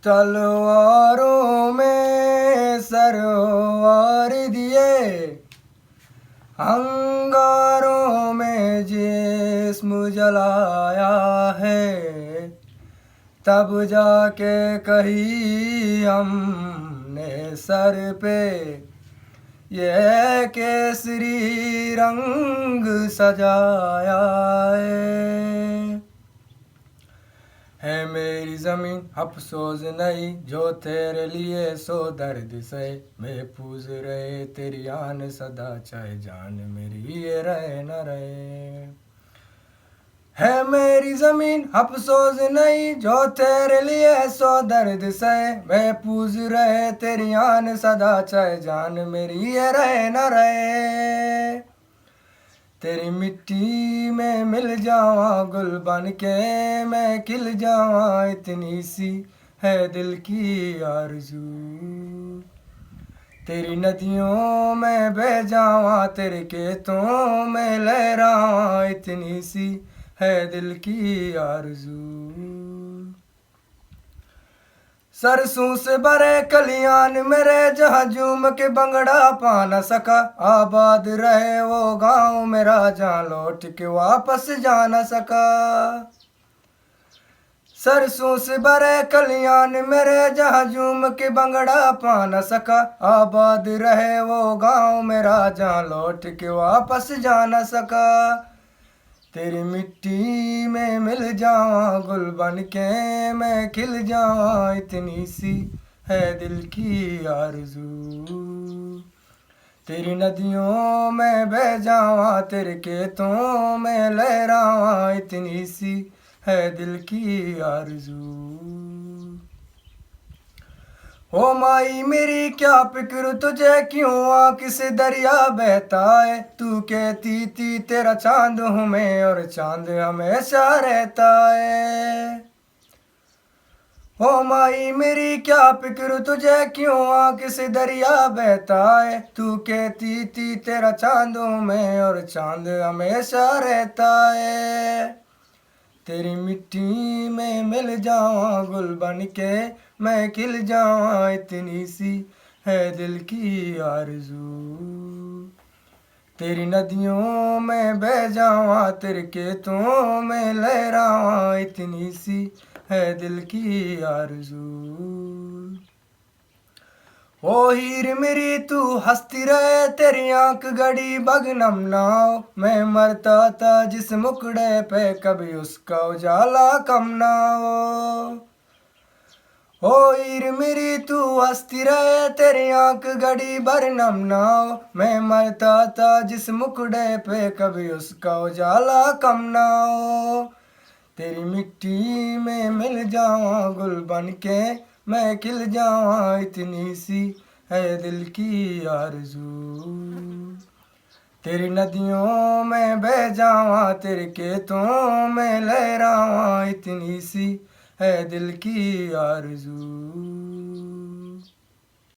तलवारों में सरवार दिए, अंगारों में जिस्म जलाया है, तब जाके कही हमने सर पे ये केसरी रंग सजाया है मेरी ज़मीन अफसोस नहीं जो तेरे लिए सो दर्द से महफूज रहे तेरी आन सदा चाहे जान मेरी ये रहे न रहे। है मेरी ज़मीन अफसोस नहीं जो तेरे लिए सो दर्द से महफूज रहे तेरी आन सदा चाहे जान मेरी ये रहे न रहे। तेरी मिट्टी में मिल जावा गुल बन के मैं खिल जावा इतनी सी है दिल की आरज़ू। तेरी नदियों में बह जावा तेरे खेतों में लहरावा इतनी सी है दिल की आरज़ू। सरसों से भरे कलियान मेरे जहाँ झूम के बंगड़ा पा न सका, आबाद रहे वो गांव मेरा जहाँ लौट के वापस जा न सका। सरसों से भरे कलियान मेरे जहाँ झूम के बंगड़ा पा न सका, आबाद रहे वो गांव मेरा जहाँ लौट के वापस जा न सका। तेरी मिट्टी में मिल जावा गुल बन के मैं खिल जावा इतनी सी है दिल की आरज़ू। तेरी नदियों में बह जावा तेरे खेतों में लहरावा इतनी सी है दिल की आरज़ू। ओ माई मेरी क्या फिक्र तुझे क्यों आँख से दरिया बहता है, तू कहती थी तेरा चांद हूँ मैं और चांद हमेशा रहता है। ओ माई मेरी क्या फिक्र तुझे क्यों आँख से दरिया बहता है, तू कहती थी तेरा चांद हूँ मैं और चांद हमेशा रहता है। तेरी मिट्टी में मिल जावा गुल बन के मैं खिल जावा इतनी सी है दिल की आरज़ू। तेरी नदियों में बह जावा तेरे खेतों में लहरावा इतनी सी है दिल की आरज़ू। ओ हीर मेरी तू हंसती रहे तेरी आंख गड़ी बगनम ना हो, मैं मरता था जिस मुकड़े पे कभी उसका उजाला कम ना हो। ओ हीर मेरी तू हंसती रहे तेरी आंख गड़ी बरनम ना हो, मैं मरता था जिस मुकड़े पे कभी उसका उजाला कम ना हो। तेरी मिट्टी में मिल जावा गुल बन के मैं खिल जावा इतनी सी है दिल की आरज़ू। तेरी नदियों में बह जावा तेरे खेतों में लहरावा इतनी सी है दिल की आरज़ू।